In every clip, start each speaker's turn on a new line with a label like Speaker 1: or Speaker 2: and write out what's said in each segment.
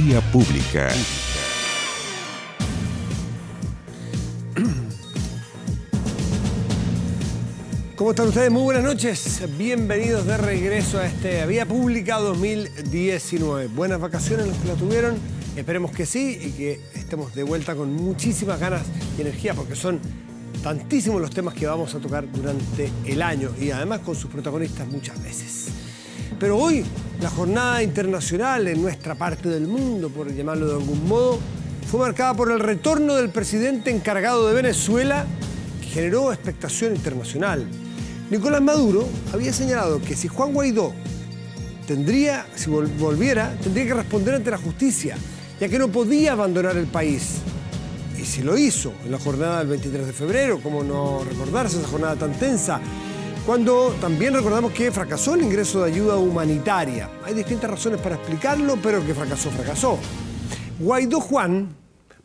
Speaker 1: Vía Pública.
Speaker 2: ¿Cómo están ustedes? Muy buenas noches. Bienvenidos de regreso a este Vía Pública 2019. Buenas vacaciones los que la tuvieron. Esperemos que sí y que estemos de vuelta con muchísimas ganas y energía porque son tantísimos los temas que vamos a tocar durante el año y además con sus protagonistas muchas veces. Pero hoy la jornada internacional en nuestra parte del mundo, por llamarlo de algún modo, fue marcada por el retorno del presidente encargado de Venezuela que generó expectación internacional. Nicolás Maduro había señalado que si Juan Guaidó volviera, tendría que responder ante la justicia, ya que no podía abandonar el país. Y si lo hizo en la jornada del 23 de febrero, ¿cómo no recordarse esa jornada tan tensa? Cuando también recordamos que fracasó el ingreso de ayuda humanitaria. Hay distintas razones para explicarlo, pero que fracasó. Guaidó Juan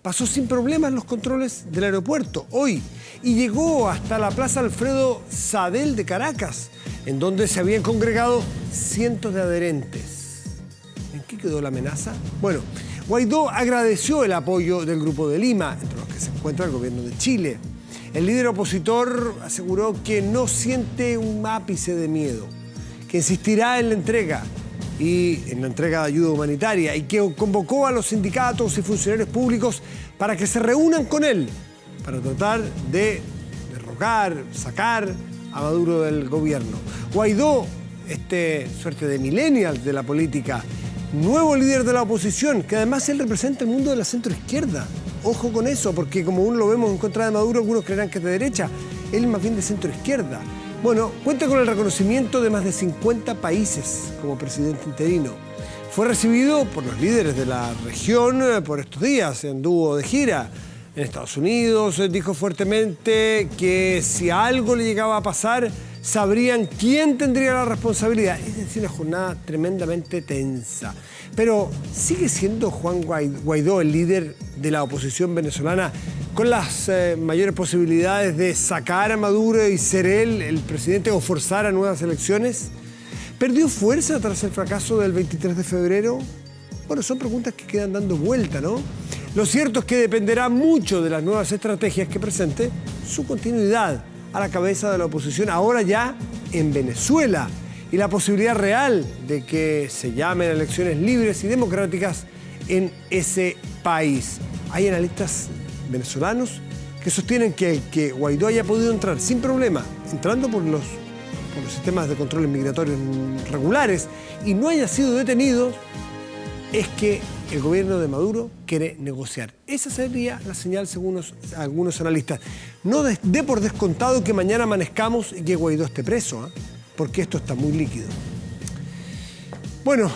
Speaker 2: pasó sin problemas los controles del aeropuerto hoy y llegó hasta la Plaza Alfredo Sadel de Caracas, en donde se habían congregado cientos de adherentes. ¿En qué quedó la amenaza? Bueno, Guaidó agradeció el apoyo del Grupo de Lima, entre los que se encuentra el gobierno de Chile. El líder opositor aseguró que no siente un ápice de miedo, que insistirá en la entrega de ayuda humanitaria y que convocó a los sindicatos y funcionarios públicos para que se reúnan con él para tratar de derrocar, sacar a Maduro del gobierno. Guaidó, suerte de millennial de la política, nuevo líder de la oposición, que además él representa el mundo de la centroizquierda. Ojo con eso, porque como uno lo vemos en contra de Maduro, algunos creerán que es de derecha. Él es más bien de centroizquierda. Bueno, cuenta con el reconocimiento de más de 50 países como presidente interino. Fue recibido por los líderes de la región por estos días, anduvo de gira en Estados Unidos, dijo fuertemente que si algo le llegaba a pasar, sabrían quién tendría la responsabilidad. Es decir, una jornada tremendamente tensa. Pero ¿sigue siendo Juan Guaidó el líder de la oposición venezolana con las mayores posibilidades de sacar a Maduro y ser él el presidente o forzar a nuevas elecciones? ¿Perdió fuerza tras el fracaso del 23 de febrero? Bueno, son preguntas que quedan dando vuelta, ¿no? Lo cierto es que dependerá mucho de las nuevas estrategias que presente su continuidad a la cabeza de la oposición, ahora ya en Venezuela, y la posibilidad real de que se llamen elecciones libres y democráticas en ese país. Hay analistas venezolanos que sostienen que Guaidó haya podido entrar sin problema, entrando por los sistemas de controles migratorios regulares y no haya sido detenido, es que el gobierno de Maduro quiere negociar. Esa sería la señal según algunos analistas. No dé por descontado que mañana amanezcamos y que Guaidó esté preso, porque esto está muy líquido. Bueno,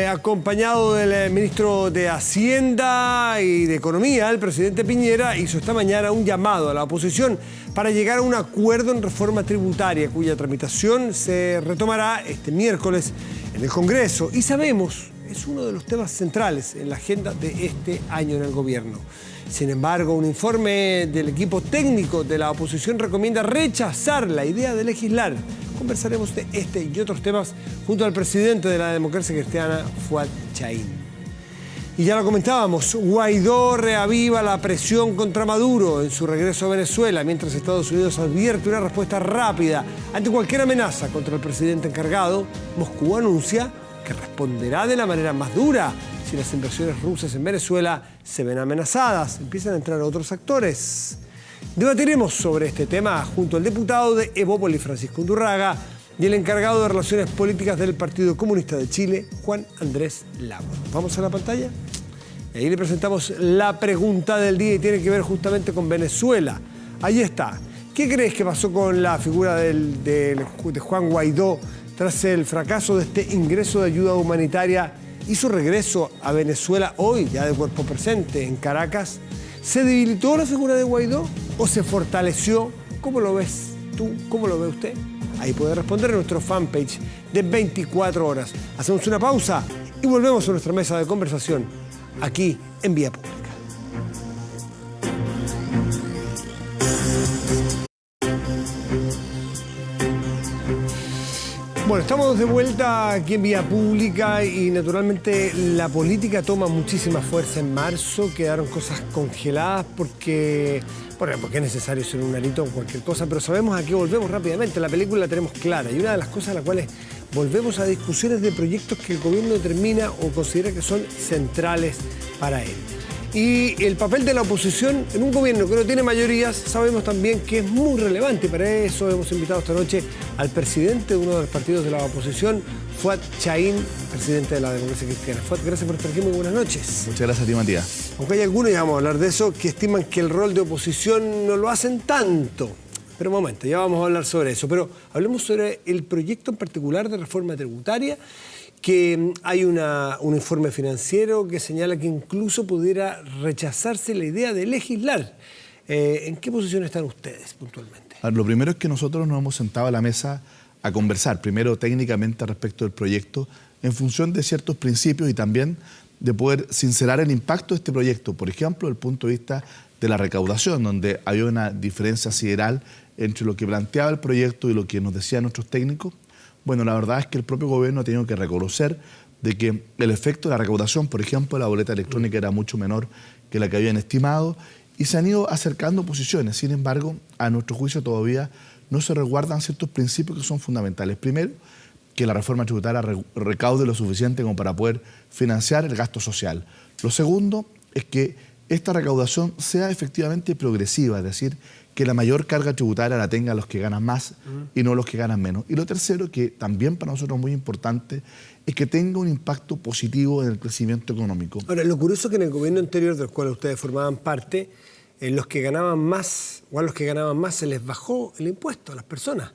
Speaker 2: acompañado del ministro de Hacienda y de Economía, el presidente Piñera hizo esta mañana un llamado a la oposición para llegar a un acuerdo en reforma tributaria, cuya tramitación se retomará este miércoles en el Congreso. Y sabemos, es uno de los temas centrales en la agenda de este año en el gobierno. Sin embargo, un informe del equipo técnico de la oposición recomienda rechazar la idea de legislar. Conversaremos de este y otros temas junto al presidente de la democracia cristiana, Fuad Chaín. Y ya lo comentábamos, Guaidó reaviva la presión contra Maduro en su regreso a Venezuela, mientras Estados Unidos advierte una respuesta rápida ante cualquier amenaza contra el presidente encargado. Moscú anuncia que responderá de la manera más dura si las inversiones rusas en Venezuela se ven amenazadas. Empiezan a entrar otros actores. Debatiremos sobre este tema junto al diputado de Evópolis, Francisco Undurraga, y el encargado de Relaciones Políticas del Partido Comunista de Chile, Juan Andrés Lago. Vamos a la pantalla. Y ahí le presentamos la pregunta del día y tiene que ver justamente con Venezuela. Ahí está. ¿Qué crees que pasó con la figura de Juan Guaidó tras el fracaso de este ingreso de ayuda humanitaria y su regreso a Venezuela hoy, ya de cuerpo presente en Caracas? ¿Se debilitó la figura de Guaidó o se fortaleció? ¿Cómo lo ves tú? ¿Cómo lo ve usted? Ahí puede responder en nuestro fanpage de 24 horas. Hacemos una pausa y volvemos a nuestra mesa de conversación aquí en Vía Pública. Bueno, Estamos de vuelta aquí en Vía Pública y naturalmente la política toma muchísima fuerza en marzo. Quedaron cosas congeladas porque es necesario ser un arito o cualquier cosa, pero sabemos a qué volvemos rápidamente. La película la tenemos clara y una de las cosas a las cuales volvemos a discusiones de proyectos que el gobierno determina o considera que son centrales para él. Y el papel de la oposición en un gobierno que no tiene mayorías, sabemos también que es muy relevante. Para eso hemos invitado esta noche al presidente de uno de los partidos de la oposición, Fuad Chahín, presidente de la Democracia Cristiana. Fuad, gracias por estar aquí, muy buenas noches.
Speaker 1: Muchas gracias a ti, Matías.
Speaker 2: Aunque hay algunos, y vamos a hablar de eso, que estiman que el rol de oposición no lo hacen tanto. Pero un momento, ya vamos a hablar sobre eso. Pero hablemos sobre el proyecto en particular de reforma tributaria, que hay un informe financiero que señala que incluso pudiera rechazarse la idea de legislar. ¿En qué posición están ustedes puntualmente?
Speaker 1: Lo primero es que nosotros nos hemos sentado a la mesa a conversar, primero técnicamente respecto del proyecto, en función de ciertos principios y también de poder sincerar el impacto de este proyecto. Por ejemplo, desde el punto de vista de la recaudación, donde había una diferencia sideral entre lo que planteaba el proyecto y lo que nos decían nuestros técnicos. Bueno, la verdad es que el propio gobierno ha tenido que reconocer de que el efecto de la recaudación, por ejemplo, de la boleta electrónica era mucho menor que la que habían estimado y se han ido acercando posiciones. Sin embargo, a nuestro juicio todavía no se resguardan ciertos principios que son fundamentales. Primero, que la reforma tributaria recaude lo suficiente como para poder financiar el gasto social. Lo segundo es que esta recaudación sea efectivamente progresiva, es decir, que la mayor carga tributaria la tengan los que ganan más y no los que ganan menos. Y lo tercero, que también para nosotros es muy importante, es que tenga un impacto positivo en el crecimiento económico.
Speaker 2: Ahora, lo curioso es que en el gobierno anterior del cual ustedes formaban parte, los que ganaban más, o a los que ganaban más se les bajó el impuesto a las personas.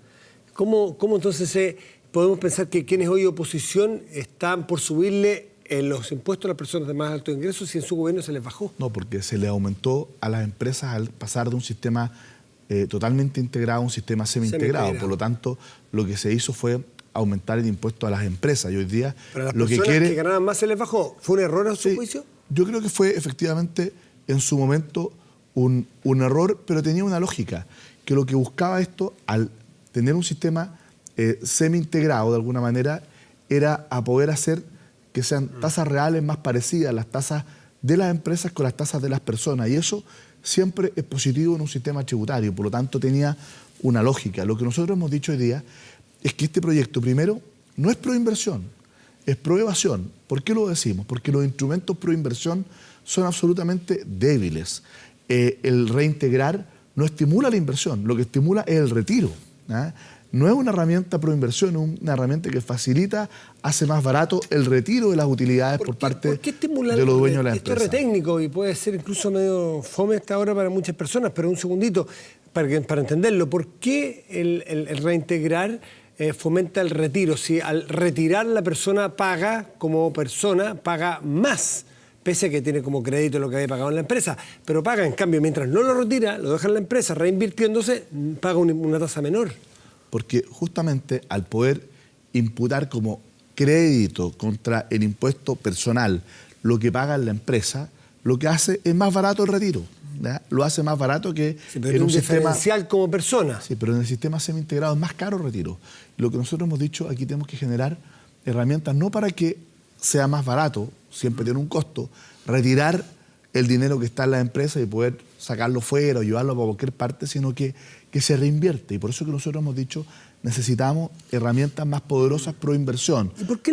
Speaker 2: ¿Cómo entonces podemos pensar que quienes hoy oposición están por subirle los impuestos a las personas de más alto ingreso si en su gobierno se les bajó?
Speaker 1: No, porque se le aumentó a las empresas al pasar de un sistema totalmente integrado a un sistema semi-integrado. Por lo tanto, lo que se hizo fue aumentar el impuesto a las empresas. Y hoy día
Speaker 2: ¿pero a las
Speaker 1: lo
Speaker 2: personas
Speaker 1: que
Speaker 2: ganaban más se les bajó? ¿Fue un error a su juicio?
Speaker 1: Yo creo que fue efectivamente en su momento un error, pero tenía una lógica, que lo que buscaba esto, al tener un sistema semi-integrado de alguna manera, era a poder hacer que sean tasas reales más parecidas, las tasas de las empresas con las tasas de las personas. Y eso siempre es positivo en un sistema tributario, por lo tanto tenía una lógica. Lo que nosotros hemos dicho hoy día es que este proyecto, primero, no es proinversión, es proevasión. ¿Por qué lo decimos? Porque los instrumentos proinversión son absolutamente débiles. El reintegrar no estimula la inversión, lo que estimula es el retiro. No es una herramienta proinversión, es una herramienta que facilita, hace más barato el retiro de las utilidades por parte de los dueños de la empresa.
Speaker 2: Esto es re técnico y puede ser incluso medio fome hasta ahora para muchas personas, pero un segundito para entenderlo. ¿Por qué el reintegrar fomenta el retiro? Si al retirar la persona paga, como persona, paga más, pese a que tiene como crédito lo que había pagado en la empresa, pero paga, en cambio, mientras no lo retira, lo deja en la empresa reinvirtiéndose, paga una tasa menor.
Speaker 1: Porque justamente al poder imputar como crédito contra el impuesto personal lo que paga la empresa, lo que hace es más barato el retiro. ¿Ya? Lo hace más barato que
Speaker 2: en un diferencial como persona.
Speaker 1: Sí, pero en el sistema semi-integrado es más caro el retiro. Lo que nosotros hemos dicho, aquí tenemos que generar herramientas no para que sea más barato, siempre tiene un costo, retirar el dinero que está en la empresa y poder sacarlo fuera o llevarlo a cualquier parte, sino que se reinvierte. Y por eso que nosotros hemos dicho, necesitamos herramientas más poderosas pro inversión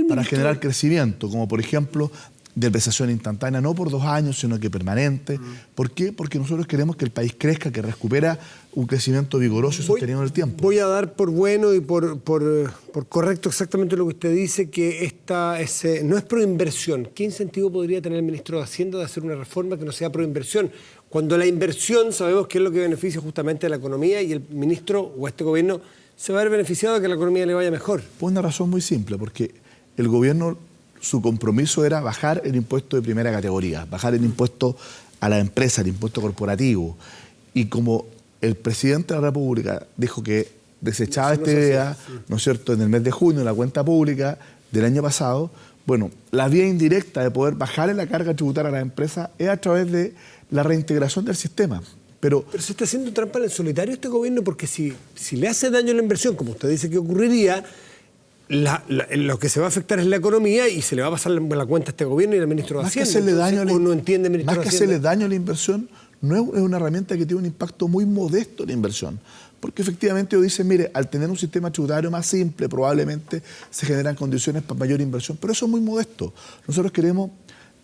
Speaker 1: para generar crecimiento, como por ejemplo depreciación instantánea, no por 2 años, sino que permanente. ¿Por qué? Porque nosotros queremos que el país crezca, que recupera un crecimiento vigoroso y sostenido en el tiempo.
Speaker 2: Voy a dar por bueno y por correcto exactamente lo que usted dice, que no es proinversión. ¿Qué incentivo podría tener el ministro de Hacienda de hacer una reforma que no sea proinversión? Cuando la inversión sabemos que es lo que beneficia justamente a la economía y el ministro o este gobierno se va a ver beneficiado de que la economía le vaya mejor.
Speaker 1: Por una razón muy simple, porque el gobierno, su compromiso era bajar el impuesto de primera categoría, bajar el impuesto a la empresa, el impuesto corporativo. Y como el presidente de la República dijo que desechaba esta idea, ¿no es cierto?, en el mes de junio, en la cuenta pública del año pasado, bueno, la vía indirecta de poder bajarle la carga tributaria a las empresas es a través de la reintegración del sistema. Pero
Speaker 2: se está haciendo trampa en el solitario este gobierno, porque si le hace daño a la inversión, como usted dice que ocurriría, lo que se va a afectar es la economía y se le va a pasar la cuenta a este gobierno y al ministro de Hacienda.
Speaker 1: Más que hacerle daño
Speaker 2: a
Speaker 1: la inversión, no es una herramienta que tiene un impacto muy modesto en la inversión. Porque efectivamente ellos dicen, mire, al tener un sistema tributario más simple, probablemente se generan condiciones para mayor inversión, pero eso es muy modesto. Nosotros queremos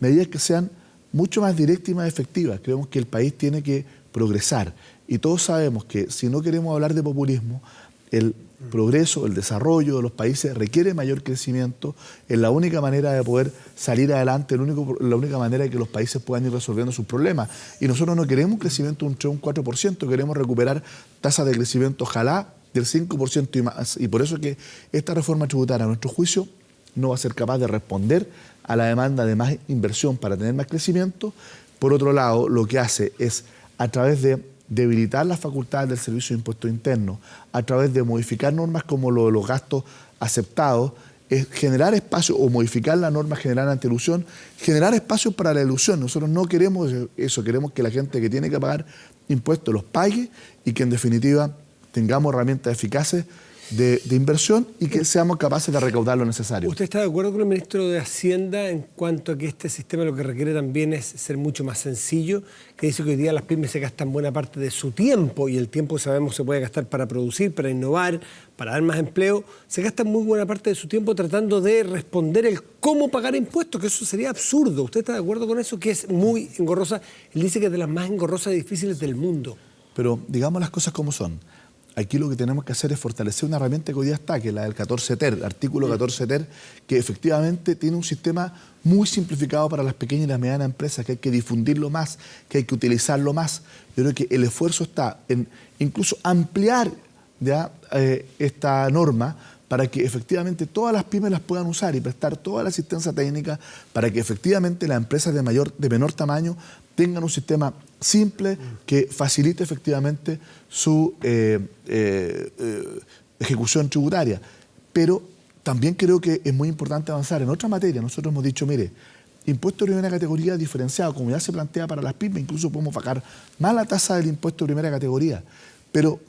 Speaker 1: medidas que sean mucho más directas y más efectivas. Creemos que el país tiene que progresar. Y todos sabemos que si no queremos hablar de populismo, el progreso, el desarrollo de los países requiere mayor crecimiento. Es la única manera de poder salir adelante, la única manera de que los países puedan ir resolviendo sus problemas. Y nosotros no queremos un crecimiento de un 3 o un 4%, queremos recuperar tasas de crecimiento, ojalá, del 5% y más. Y por eso que esta reforma tributaria, a nuestro juicio, no va a ser capaz de responder a la demanda de más inversión para tener más crecimiento. Por otro lado, lo que hace es, a través de debilitar las facultades del Servicio de Impuestos Internos, a través de modificar normas como lo de los gastos aceptados, es generar espacio o modificar la norma general antielusión, generar espacios para la elusión. Nosotros no queremos eso, queremos que la gente que tiene que pagar impuestos los pague y que en definitiva tengamos herramientas eficaces de inversión y que seamos capaces de recaudar lo necesario.
Speaker 2: ¿Usted está de acuerdo con el ministro de Hacienda en cuanto a que este sistema lo que requiere también es ser mucho más sencillo? Que dice que hoy día las pymes se gastan buena parte de su tiempo, y el tiempo sabemos se puede gastar para producir, para innovar, para dar más empleo. Se gastan muy buena parte de su tiempo tratando de responder el cómo pagar impuestos, que eso sería absurdo. ¿Usted está de acuerdo con eso? Que es muy engorrosa. Él dice que es de las más engorrosas y difíciles del mundo.
Speaker 1: Pero digamos las cosas como son. Aquí lo que tenemos que hacer es fortalecer una herramienta que hoy día está, que es la del 14 ter, el artículo 14 ter, que efectivamente tiene un sistema muy simplificado para las pequeñas y las medianas empresas, que hay que difundirlo más, que hay que utilizarlo más. Yo creo que el esfuerzo está en incluso ampliar ya, esta norma para que efectivamente todas las pymes las puedan usar y prestar toda la asistencia técnica para que efectivamente las empresas de menor tamaño tengan un sistema simple que facilite efectivamente su ejecución tributaria. Pero también creo que es muy importante avanzar en otra materia. Nosotros hemos dicho, mire, impuesto de primera categoría diferenciado, como ya se plantea para las pymes, incluso podemos bajar más la tasa del impuesto de primera categoría. Pero,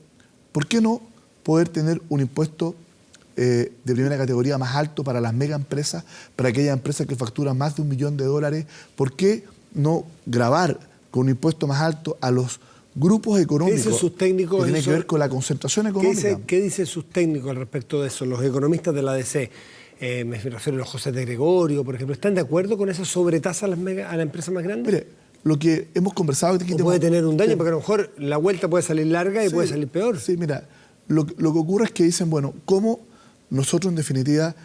Speaker 1: ¿por qué no poder tener un impuesto de primera categoría más alto para las mega empresas, para aquellas empresas que facturan más de $1 millón? ¿Por qué no gravar con un impuesto más alto a los grupos económicos?
Speaker 2: ¿Qué dicen sus técnicos?
Speaker 1: Que tiene que ver con la concentración económica.
Speaker 2: ¿Qué dicen sus técnicos al respecto de eso? Los economistas de la ADC, me refiero a los José de Gregorio, por ejemplo, ¿están de acuerdo con esa sobretasa a la empresa más grande?
Speaker 1: Mire, lo que hemos conversado...
Speaker 2: ¿O puede tener un daño? Porque a lo mejor la vuelta puede salir larga y puede salir peor.
Speaker 1: Sí, mira, lo que ocurre es que dicen, bueno, ¿cómo nosotros en definitiva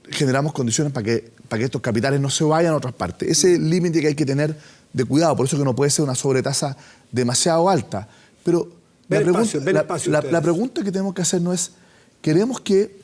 Speaker 1: generamos condiciones para que estos capitales no se vayan a otras partes? Ese límite que hay que tener de cuidado, por eso que no puede ser una sobretasa demasiado alta. Pero la pregunta que tenemos que hacer no es, ¿queremos que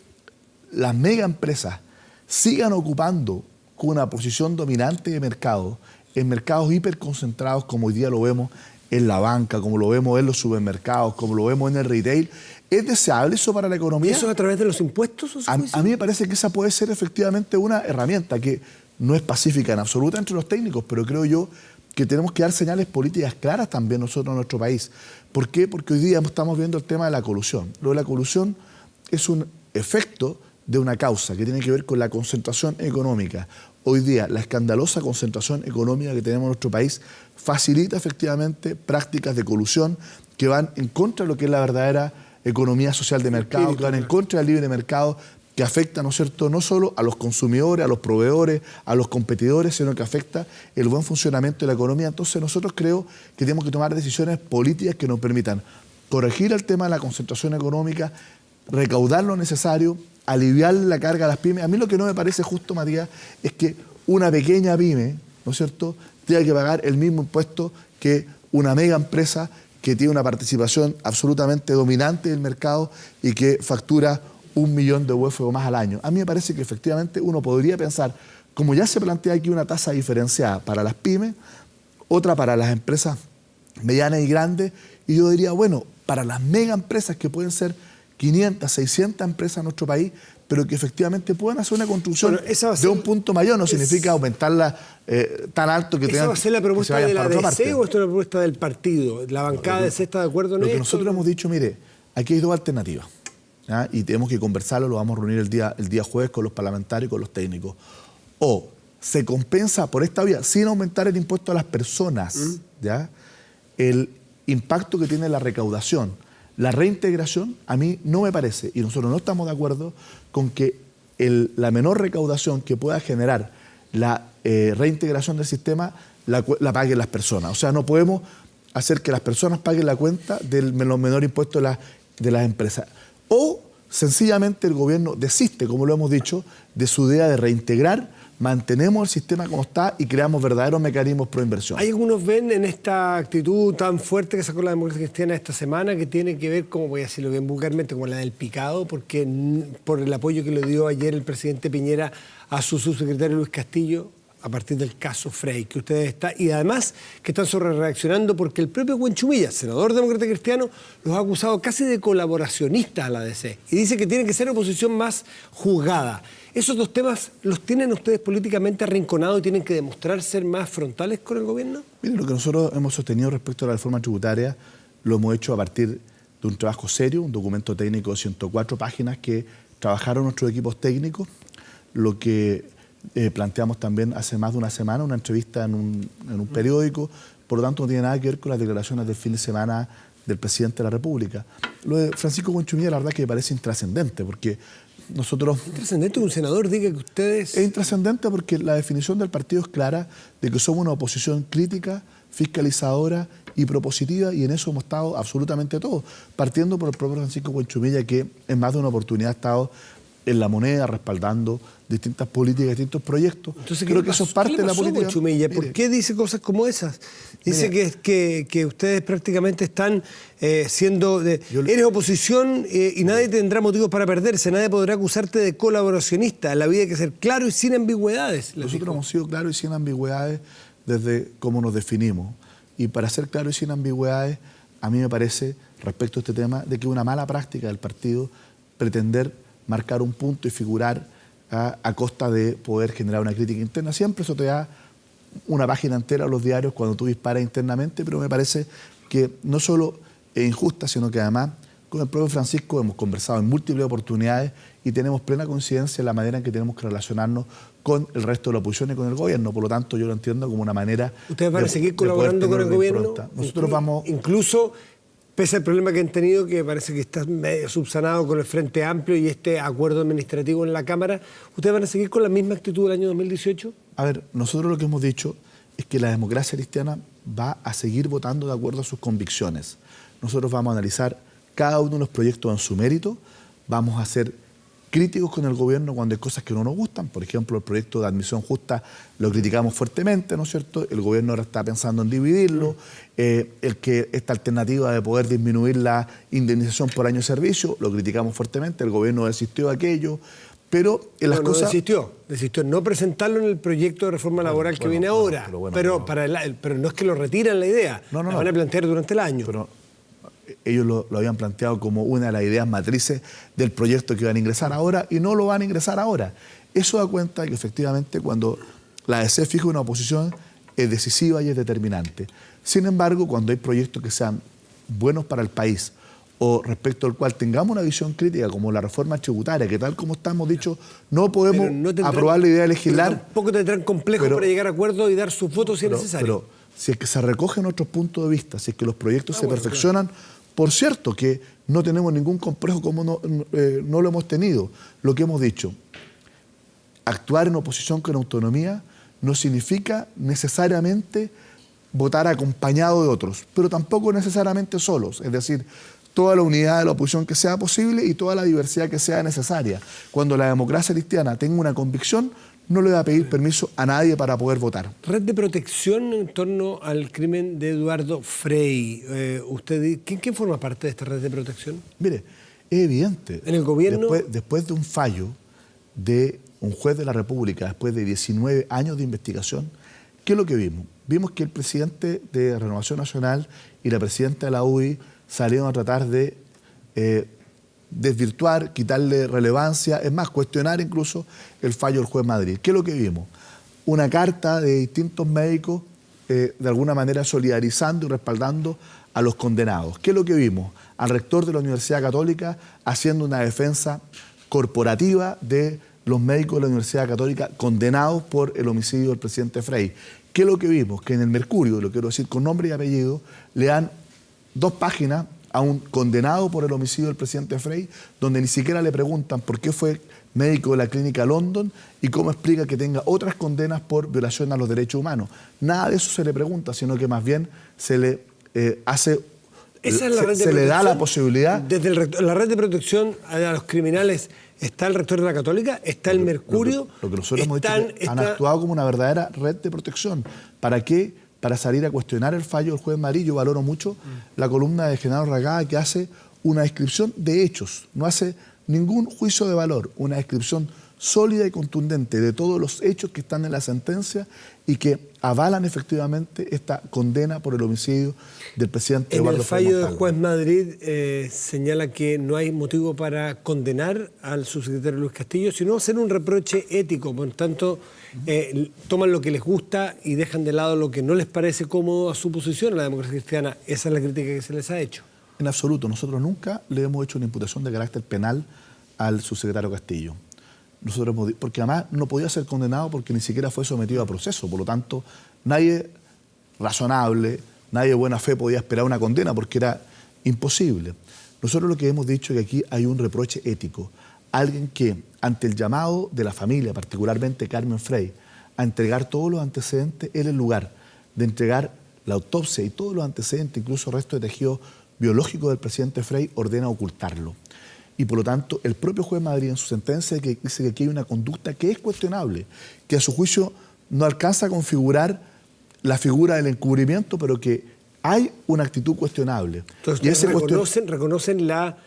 Speaker 1: las mega empresas sigan ocupando una posición dominante de mercado en mercados hiperconcentrados como hoy día lo vemos en la banca, como lo vemos en los supermercados, como lo vemos en el retail? ¿Es deseable eso para la economía?
Speaker 2: ¿Y eso a través de los impuestos?
Speaker 1: A mí me parece que esa puede ser efectivamente una herramienta que no es pacífica en absoluta entre los técnicos, pero creo yo que tenemos que dar señales políticas claras también nosotros en nuestro país. ¿Por qué? Porque hoy día estamos viendo el tema de la colusión. Lo de la colusión es un efecto de una causa que tiene que ver con la concentración económica. Hoy día la escandalosa concentración económica que tenemos en nuestro país facilita efectivamente prácticas de colusión que van en contra de lo que es la verdadera economía social de mercado, que van en contra del libre mercado, que afecta, ¿no es cierto?, no solo a los consumidores, a los proveedores, a los competidores, sino que afecta el buen funcionamiento de la economía. Entonces nosotros creo que tenemos que tomar decisiones políticas que nos permitan corregir el tema de la concentración económica, recaudar lo necesario, aliviar la carga a las pymes. A mí lo que no me parece justo, Matías, es que una pequeña pyme, ¿no es cierto?, tenga que pagar el mismo impuesto que una mega empresa que tiene una participación absolutamente dominante del mercado y que factura $1 millón de UF o más al año. A mí me parece que efectivamente uno podría pensar, como ya se plantea aquí una tasa diferenciada para las pymes, otra para las empresas medianas y grandes, y yo diría, bueno, para las mega empresas que pueden ser 500, 600 empresas en nuestro país, pero que efectivamente puedan hacer una construcción de un punto mayor, no significa aumentarla tan alto que tengan.
Speaker 2: ¿Esa va a ser la propuesta de la ADC o esto es la propuesta del partido? ¿La bancada de ADC está de acuerdo en esto?
Speaker 1: Lo que nosotros hemos dicho, mire, aquí hay dos alternativas. ¿ya? Y tenemos que conversarlo, lo vamos a reunir el día jueves con los parlamentarios y con los técnicos. O se compensa por esta vía, sin aumentar el impuesto a las personas, ¿ya? El impacto que tiene la recaudación, la reintegración, a mí no me parece, y nosotros no estamos de acuerdo con que la menor recaudación que pueda generar la reintegración del sistema la paguen las personas. O sea, no podemos hacer que las personas paguen la cuenta de los menores impuestos de las empresas. O sencillamente el gobierno desiste, como lo hemos dicho, de su idea de reintegrar, mantenemos el sistema como está y creamos verdaderos mecanismos pro inversión.
Speaker 2: Hay algunos ven en esta actitud tan fuerte que sacó la Democracia Cristiana esta semana que tiene que ver, como voy a decirlo bien vulgarmente, como la del picado, porque por el apoyo que le dio ayer el presidente Piñera a su subsecretario Luis Castillo a partir del caso Frey, que ustedes están, y además que están sobrereaccionando porque el propio Huenchumilla, senador demócrata cristiano, los ha acusado casi de colaboracionistas a la DC y dice que tiene que ser oposición más juzgada. ¿Esos dos temas los tienen ustedes políticamente arrinconados y tienen que demostrar ser más frontales con el gobierno?
Speaker 1: Miren, lo que nosotros hemos sostenido respecto a la reforma tributaria lo hemos hecho a partir de un trabajo serio, un documento técnico de 104 páginas que trabajaron nuestros equipos técnicos, lo que planteamos también hace más de una semana, una entrevista en un periódico, por lo tanto no tiene nada que ver con las declaraciones del fin de semana del presidente de la República. Lo de Francisco Huenchumilla, la verdad que me parece intrascendente, porque nosotros...
Speaker 2: ¿Intrascendente que un senador diga que ustedes...?
Speaker 1: Es intrascendente porque la definición del partido es clara de que somos una oposición crítica, fiscalizadora y propositiva, y en eso hemos estado absolutamente todos, partiendo por el propio Francisco Huenchumilla, que en más de una oportunidad ha estado en La Moneda respaldando distintas políticas, distintos proyectos.
Speaker 2: Entonces,
Speaker 1: creo que eso es parte de la política.
Speaker 2: Huenchumilla? ¿Por qué dice cosas como esas? Dice que ustedes prácticamente están siendo... eres oposición y nadie tendrá motivos para perderse, nadie podrá acusarte de colaboracionista. La vida hay que ser claro y sin ambigüedades.
Speaker 1: Nosotros hemos sido claros y sin ambigüedades desde cómo nos definimos. Y para ser claro y sin ambigüedades, a mí me parece, respecto a este tema, de que es una mala práctica del partido pretender marcar un punto y figurar a costa de poder generar una crítica interna. Siempre eso te da una página entera a los diarios cuando tú disparas internamente, pero me parece que no solo es injusta, sino que además con el propio Francisco hemos conversado en múltiples oportunidades y tenemos plena coincidencia en la manera en que tenemos que relacionarnos con el resto de la oposición y con el gobierno. Por lo tanto, yo lo entiendo como una manera...
Speaker 2: ¿Ustedes van a seguir colaborando con el gobierno?
Speaker 1: Nosotros vamos...
Speaker 2: Incluso... Pese al problema que han tenido, que parece que está medio subsanado con el Frente Amplio y este acuerdo administrativo en la Cámara, ¿ustedes van a seguir con la misma actitud del año 2018?
Speaker 1: A ver, nosotros lo que hemos dicho es que la democracia cristiana va a seguir votando de acuerdo a sus convicciones. Nosotros vamos a analizar cada uno de los proyectos en su mérito, vamos a ser críticos con el gobierno cuando hay cosas que no nos gustan. Por ejemplo, el proyecto de admisión justa lo criticamos fuertemente, ¿no es cierto? El gobierno ahora está pensando en dividirlo. Esta alternativa de poder disminuir la indemnización por año de servicio, lo criticamos fuertemente. El gobierno desistió de aquello. Pero en las cosas...
Speaker 2: Desistió no presentarlo en el proyecto de reforma laboral que viene ahora. Pero no es que lo retiran la idea. La van a plantear durante el año.
Speaker 1: Pero ellos lo habían planteado como una de las ideas matrices del proyecto que iban a ingresar ahora y no lo van a ingresar ahora. Eso da cuenta de que efectivamente cuando la DC fija una posición es decisiva y es determinante. Sin embargo, cuando hay proyectos que sean buenos para el país o respecto al cual tengamos una visión crítica como la reforma tributaria, que tal como estamos dicho, no podemos aprobar la idea de legislar.
Speaker 2: Pero tampoco tendrán complejos para llegar a acuerdos y dar sus votos si es necesario.
Speaker 1: Pero si es que se recogen otros puntos de vista, si es que los proyectos se perfeccionan, por cierto que no tenemos ningún complejo como no lo hemos tenido. Lo que hemos dicho, actuar en oposición con autonomía no significa necesariamente votar acompañado de otros, pero tampoco necesariamente solos. Es decir, toda la unidad de la oposición que sea posible y toda la diversidad que sea necesaria. Cuando la democracia cristiana tenga una convicción, no le va a pedir permiso a nadie para poder votar.
Speaker 2: Red de protección en torno al crimen de Eduardo Frey. ¿Quién forma parte de esta red de protección?
Speaker 1: Mire, es evidente.
Speaker 2: ¿En el gobierno?
Speaker 1: Después de un fallo de un juez de la República, después de 19 años de investigación, ¿qué es lo que vimos? Vimos que el presidente de Renovación Nacional y la presidenta de la UDI salieron a tratar de desvirtuar, quitarle relevancia, es más, cuestionar incluso el fallo del juez Madrid. ¿Qué es lo que vimos? Una carta de distintos médicos de alguna manera solidarizando y respaldando a los condenados. ¿Qué es lo que vimos? Al rector de la Universidad Católica haciendo una defensa corporativa de los médicos de la Universidad Católica condenados por el homicidio del presidente Frey. ¿Qué es lo que vimos? Que en el Mercurio, lo quiero decir con nombre y apellido, le dan 2 páginas a un condenado por el homicidio del presidente Frey, donde ni siquiera le preguntan por qué fue médico de la clínica London y cómo explica que tenga otras condenas por violación a los derechos humanos. Nada de eso se le pregunta, sino que más bien se le hace...
Speaker 2: Esa es la red de
Speaker 1: se le da la posibilidad...
Speaker 2: Desde la red de protección a los criminales, ¿está el rector de la Católica? ¿Está el Mercurio?
Speaker 1: Lo que nosotros hemos dicho es que han actuado como una verdadera red de protección. ¿Para qué? Para salir a cuestionar el fallo del juez Madrid. Yo valoro mucho la columna de Genaro Ragada, que hace una descripción de hechos, no hace ningún juicio de valor, una descripción sólida y contundente de todos los hechos que están en la sentencia y que avalan efectivamente esta condena por el homicidio del presidente Eduardo Frei Montalva.
Speaker 2: En el fallo del juez Madrid señala que no hay motivo para condenar al subsecretario Luis Castillo, sino hacer un reproche ético. Por tanto, toman lo que les gusta y dejan de lado lo que no les parece cómodo a su posición en la democracia cristiana. Esa es la crítica que se les ha hecho.
Speaker 1: En absoluto. Nosotros nunca le hemos hecho una imputación de carácter penal al subsecretario Castillo. Porque además no podía ser condenado porque ni siquiera fue sometido a proceso. Por lo tanto, nadie razonable, nadie de buena fe podía esperar una condena porque era imposible. Nosotros lo que hemos dicho es que aquí hay un reproche ético. Alguien que, ante el llamado de la familia, particularmente Carmen Frey, a entregar todos los antecedentes, él en lugar de entregar la autopsia y todos los antecedentes, incluso el resto de tejido biológico del presidente Frey, ordena ocultarlo. Y por lo tanto, el propio juez Madrid en su sentencia dice que aquí hay una conducta que es cuestionable, que a su juicio no alcanza a configurar la figura del encubrimiento, pero que hay una actitud cuestionable.
Speaker 2: Entonces, reconocen la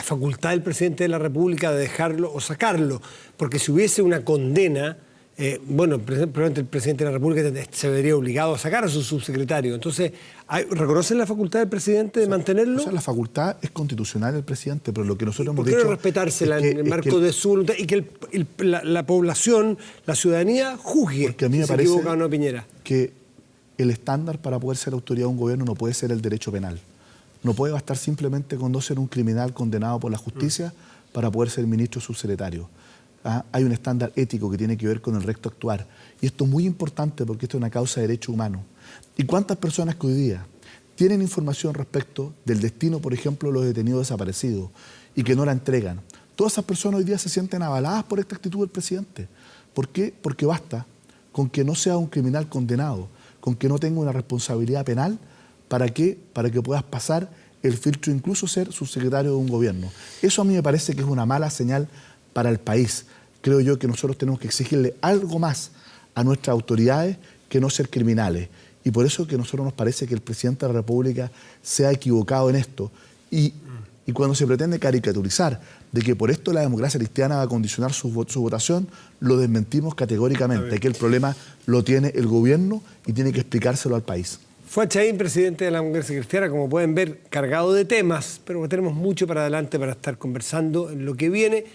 Speaker 2: facultad del presidente de la República de dejarlo o sacarlo, porque si hubiese una condena, probablemente el presidente de la República se vería obligado a sacar a su subsecretario. Entonces, ¿reconocen la facultad del presidente de mantenerlo?
Speaker 1: O sea, la facultad es constitucional del presidente, pero lo que nosotros hemos
Speaker 2: dicho... ¿Por qué no respetársela en el marco de su voluntad y que la población, la ciudadanía, juzgue
Speaker 1: porque a mí me
Speaker 2: si se
Speaker 1: parece
Speaker 2: equivoca o no Piñera?
Speaker 1: Que el estándar para poder ser autoridad de un gobierno no puede ser el derecho penal. No puede bastar simplemente con no ser un criminal condenado por la justicia para poder ser ministro o subsecretario. Hay un estándar ético que tiene que ver con el recto actuar. Y esto es muy importante porque esto es una causa de derecho humano. ¿Y cuántas personas que hoy día tienen información respecto del destino, por ejemplo, de los detenidos desaparecidos y que no la entregan? Todas esas personas hoy día se sienten avaladas por esta actitud del presidente. ¿Por qué? Porque basta con que no sea un criminal condenado, con que no tenga una responsabilidad penal, ¿para qué? Para que puedas pasar el filtro, incluso ser subsecretario de un gobierno. Eso a mí me parece que es una mala señal para el país. Creo yo que nosotros tenemos que exigirle algo más a nuestras autoridades que no ser criminales. Y por eso que a nosotros nos parece que el presidente de la República se ha equivocado en esto. Y cuando se pretende caricaturizar de que por esto la democracia cristiana va a condicionar su votación, lo desmentimos categóricamente, que el problema lo tiene el gobierno y tiene que explicárselo al país.
Speaker 2: Fuad Chahín, presidente de la democracia cristiana, como pueden ver, cargado de temas, pero tenemos mucho para adelante para estar conversando en lo que viene,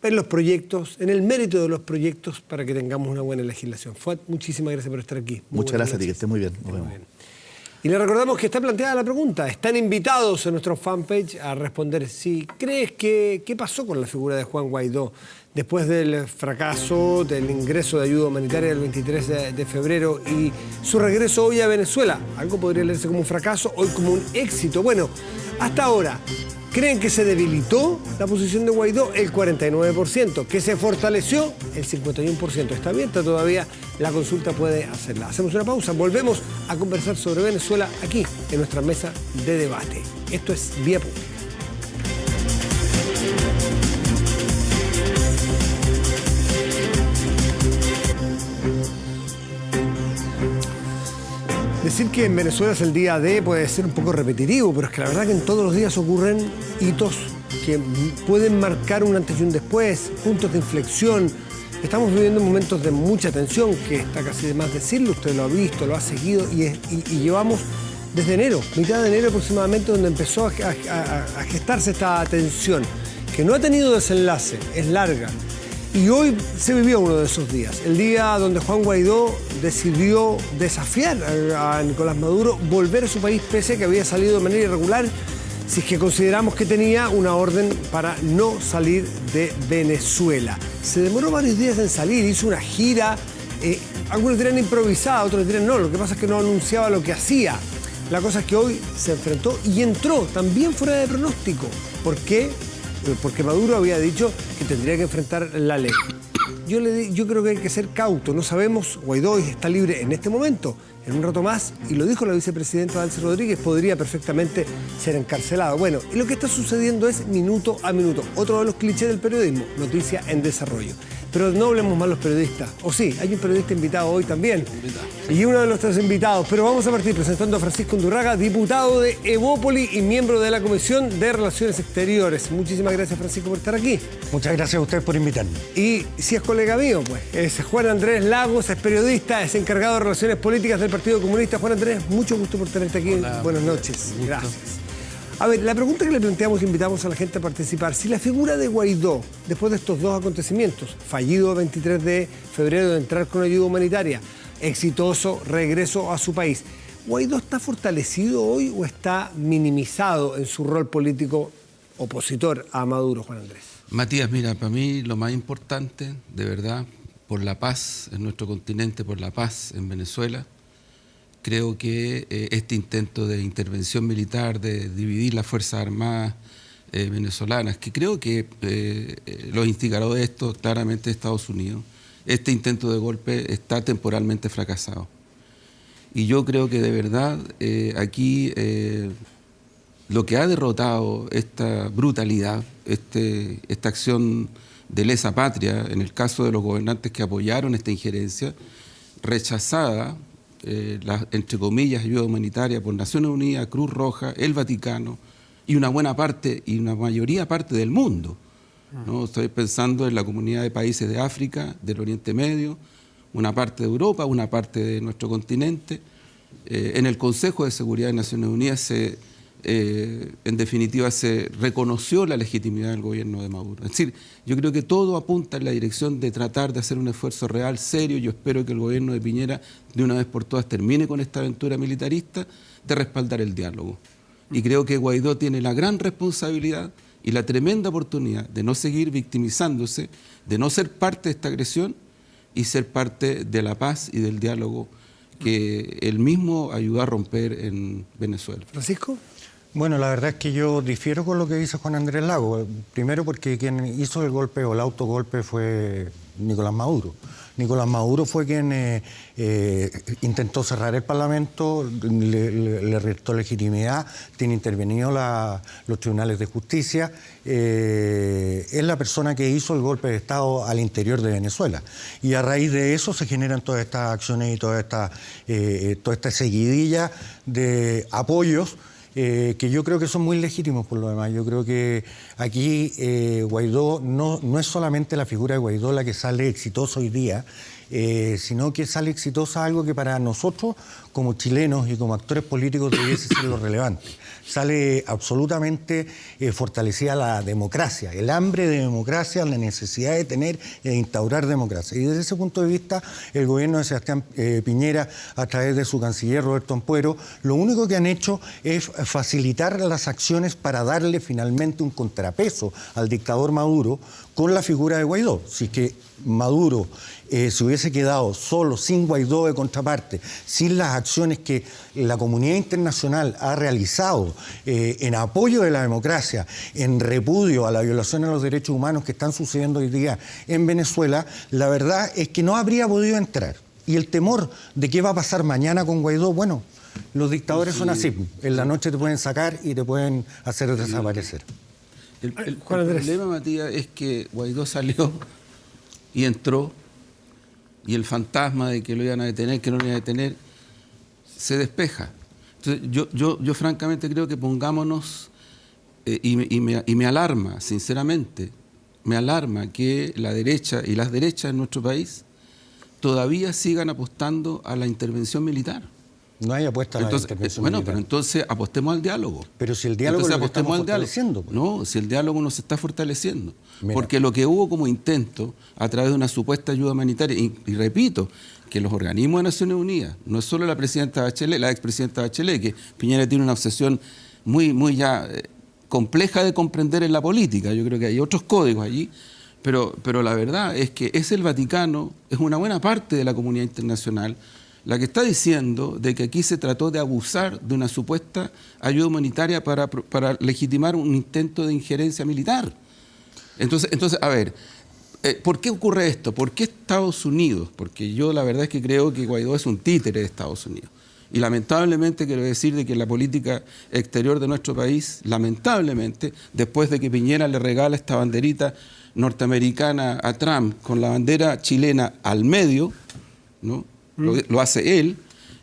Speaker 2: en los proyectos, en el mérito de los proyectos, para que tengamos una buena legislación. Fuad, muchísimas gracias por estar aquí.
Speaker 1: Muchas gracias a ti, que esté muy bien. Nos vemos.
Speaker 2: Y le recordamos que está planteada la pregunta. Están invitados en nuestro fanpage a responder si crees que qué pasó con la figura de Juan Guaidó después del fracaso del ingreso de ayuda humanitaria el 23 de febrero y su regreso hoy a Venezuela. Algo podría leerse como un fracaso, hoy como un éxito. Bueno, hasta ahora, ¿creen que se debilitó la posición de Guaidó? El 49%. ¿Que se fortaleció? El 51%. Está abierta todavía, la consulta puede hacerla. Hacemos una pausa, volvemos a conversar sobre Venezuela aquí en nuestra mesa de debate. Esto es Vía Pública. Decir que en Venezuela es el día D puede ser un poco repetitivo, pero es que la verdad que en todos los días ocurren hitos que pueden marcar un antes y un después, puntos de inflexión. Estamos viviendo momentos de mucha tensión, que está casi de más decirlo, usted lo ha visto, lo ha seguido, y llevamos desde enero, mitad de enero aproximadamente, donde empezó a gestarse esta tensión, que no ha tenido desenlace, es larga. Y hoy se vivió uno de esos días, el día donde Juan Guaidó decidió desafiar a Nicolás Maduro, volver a su país pese a que había salido de manera irregular, si es que consideramos que tenía una orden para no salir de Venezuela. Se demoró varios días en salir, hizo una gira, algunos dirán improvisada, otros dirán no, lo que pasa es que no anunciaba lo que hacía. La cosa es que hoy se enfrentó y entró también fuera de pronóstico. ¿Por qué? Porque Maduro había dicho que tendría que enfrentar la ley. Yo creo que hay que ser cauto, no sabemos, Guaidó está libre en este momento, en un rato más, y lo dijo la vicepresidenta Delcy Rodríguez, podría perfectamente ser encarcelado. Bueno, y lo que está sucediendo es minuto a minuto, otro de los clichés del periodismo, noticia en desarrollo. Pero no hablemos mal los periodistas, o sí, hay un periodista invitado hoy también, y uno de los tres invitados, pero vamos a partir presentando a Francisco Undurraga, diputado de Evópoli y miembro de la Comisión de Relaciones Exteriores. Muchísimas gracias, Francisco, por estar aquí.
Speaker 3: Muchas gracias a ustedes por invitarme.
Speaker 2: Y si es colega mío, pues, es Juan Andrés Lagos, es periodista, es encargado de Relaciones Políticas del Partido Comunista. Juan Andrés, mucho gusto por tenerte aquí.
Speaker 4: Hola,
Speaker 2: buenas noches. Gracias. A ver, la pregunta que le planteamos, invitamos a la gente a participar, si la figura de Guaidó, después de estos dos acontecimientos, fallido el 23 de febrero de entrar con ayuda humanitaria, exitoso regreso a su país, ¿Guaidó está fortalecido hoy o está minimizado en su rol político opositor a Maduro, Juan Andrés?
Speaker 4: Matías, mira, para mí lo más importante, de verdad, por la paz en nuestro continente, por la paz en Venezuela, creo que este intento de intervención militar, de dividir las Fuerzas Armadas venezolanas, que creo que los instigadores de esto claramente Estados Unidos, este intento de golpe está temporalmente fracasado. Y yo creo que de verdad aquí lo que ha derrotado esta brutalidad, esta acción de lesa patria, en el caso de los gobernantes que apoyaron esta injerencia, rechazada, entre comillas, ayuda humanitaria por Naciones Unidas, Cruz Roja, el Vaticano y una buena parte y una mayoría parte del mundo, ¿no? Estoy pensando en la comunidad de países de África, del Oriente Medio, una parte de Europa, una parte de nuestro continente. En el Consejo de Seguridad de Naciones Unidas en definitiva se reconoció la legitimidad del gobierno de Maduro. Es decir, yo creo que todo apunta en la dirección de tratar de hacer un esfuerzo real, serio. Yo espero que el gobierno de Piñera de una vez por todas termine con esta aventura militarista de respaldar el diálogo. Y creo que Guaidó tiene la gran responsabilidad y la tremenda oportunidad de no seguir victimizándose, de no ser parte de esta agresión y ser parte de la paz y del diálogo que él mismo ayudó a romper en Venezuela.
Speaker 2: Francisco.
Speaker 3: Bueno, la verdad es que yo difiero con lo que dice Juan Andrés Lagos. Primero porque quien hizo el golpe o el autogolpe fue Nicolás Maduro. Nicolás Maduro fue quien intentó cerrar el Parlamento, le restó legitimidad, tiene intervenido los tribunales de justicia. Es la persona que hizo el golpe de Estado al interior de Venezuela. Y a raíz de eso se generan todas estas acciones y toda esta seguidilla de apoyos que yo creo que son muy legítimos por lo demás. Yo creo que aquí Guaidó no es solamente la figura de Guaidó la que sale exitosa hoy día, sino que sale exitosa algo que para nosotros como chilenos y como actores políticos debiese ser lo relevante. Sale absolutamente fortalecida la democracia, el hambre de democracia, la necesidad de tener e instaurar democracia. Y desde ese punto de vista, el gobierno de Sebastián Piñera, a través de su canciller Roberto Ampuero, lo único que han hecho es facilitar las acciones para darle finalmente un contrapeso al dictador Maduro con la figura de Guaidó. Si es que Maduro se hubiese quedado solo, sin Guaidó de contraparte, sin las acciones que la comunidad internacional ha realizado en apoyo de la democracia, en repudio a la violación de los derechos humanos que están sucediendo hoy día en Venezuela, la verdad es que no habría podido entrar. Y el temor de qué va a pasar mañana con Guaidó, bueno, los dictadores son así. En la noche te pueden sacar y te pueden hacer desaparecer.
Speaker 4: El problema, Matías, es que Guaidó salió y entró, y el fantasma de que lo iban a detener, que no lo iban a detener, se despeja. Entonces, yo francamente creo que pongámonos, y me alarma, sinceramente, me alarma que la derecha y las derechas en nuestro país todavía sigan apostando a la intervención militar.
Speaker 3: No hay apuesta a la
Speaker 4: Entonces,
Speaker 3: intervención
Speaker 4: bueno,
Speaker 3: militar.
Speaker 4: pero entonces apostemos al diálogo.
Speaker 3: Pero si el diálogo
Speaker 4: Entonces
Speaker 3: lo que estamos
Speaker 4: apostemos al diálogo.
Speaker 3: fortaleciendo, pues.
Speaker 4: No, si el diálogo no se está fortaleciendo.
Speaker 3: Mira.
Speaker 4: Porque lo que hubo como intento a través de una supuesta ayuda humanitaria, y repito, que los organismos de Naciones Unidas, no es solo la presidenta Bachelet, la expresidenta Bachelet, que Piñera tiene una obsesión muy ya compleja de comprender en la política. Yo creo que hay otros códigos allí, pero la verdad es que es el Vaticano, es una buena parte de la comunidad internacional la que está diciendo de que aquí se trató de abusar de una supuesta ayuda humanitaria para legitimar un intento de injerencia militar. Entonces a ver, ¿por qué ocurre esto? ¿Por qué Estados Unidos? Porque yo la verdad es que creo que Guaidó es un títere de Estados Unidos. Y lamentablemente quiero decir de que la política exterior de nuestro país, lamentablemente, después de que Piñera le regala esta banderita norteamericana a Trump con la bandera chilena al medio, ¿no? Lo hace él,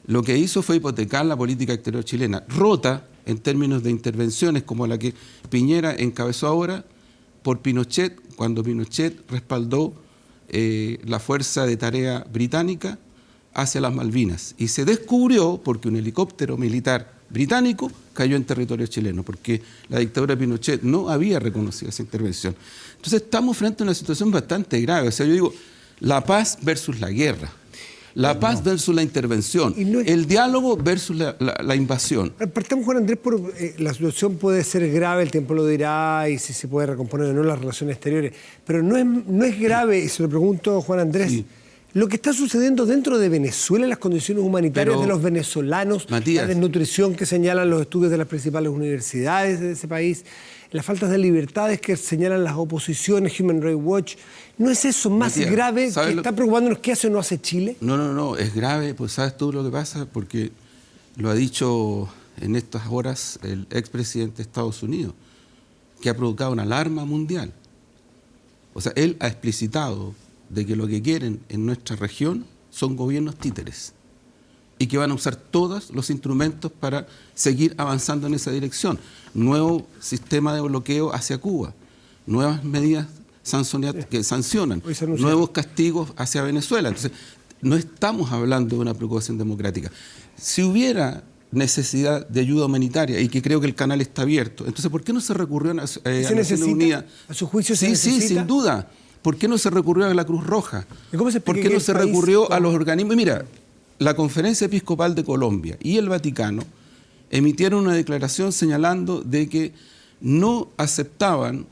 Speaker 4: lo que hizo fue hipotecar la política exterior chilena, rota en términos de intervenciones como la que Piñera encabezó ahora por Pinochet, cuando Pinochet respaldó la fuerza de tarea británica hacia las Malvinas. Y se descubrió porque un helicóptero militar británico cayó en territorio chileno, porque la dictadura de Pinochet no había reconocido esa intervención. Entonces estamos frente a una situación bastante grave. O sea, yo digo, la paz versus la guerra. La paz versus la intervención, el diálogo versus la invasión.
Speaker 2: Partamos, Juan Andrés, por la situación puede ser grave, el tiempo lo dirá, y si se puede recomponer o no las relaciones exteriores, pero no es grave, y se lo pregunto, Juan Andrés, sí, lo que está sucediendo dentro de Venezuela, las condiciones humanitarias de los venezolanos,
Speaker 4: Matías,
Speaker 2: la desnutrición que señalan los estudios de las principales universidades de ese país, las faltas de libertades que señalan las oposiciones, Human Rights Watch. ¿No es eso más
Speaker 4: Matías,
Speaker 2: grave que está preocupándonos qué hace o no hace Chile?
Speaker 4: No, es grave, pues ¿sabes tú lo que pasa? Porque lo ha dicho en estas horas el expresidente de Estados Unidos, que ha provocado una alarma mundial. O sea, él ha explicitado de que lo que quieren en nuestra región son gobiernos títeres y que van a usar todos los instrumentos para seguir avanzando en esa dirección. Nuevo sistema de bloqueo hacia Cuba, nuevas medidas que sancionan, nuevos castigos hacia Venezuela. Entonces, no estamos hablando de una preocupación democrática. Si hubiera necesidad de ayuda humanitaria y que creo que el canal está abierto, entonces ¿por qué no se recurrió a Naciones Unidas?
Speaker 2: ¿A su juicio se
Speaker 4: sí,
Speaker 2: necesita?
Speaker 4: Sí, sin duda. ¿Por qué no se recurrió a la Cruz Roja? ¿Por qué no se recurrió a los organismos? Mira, la Conferencia Episcopal de Colombia y el Vaticano emitieron una declaración señalando de que no aceptaban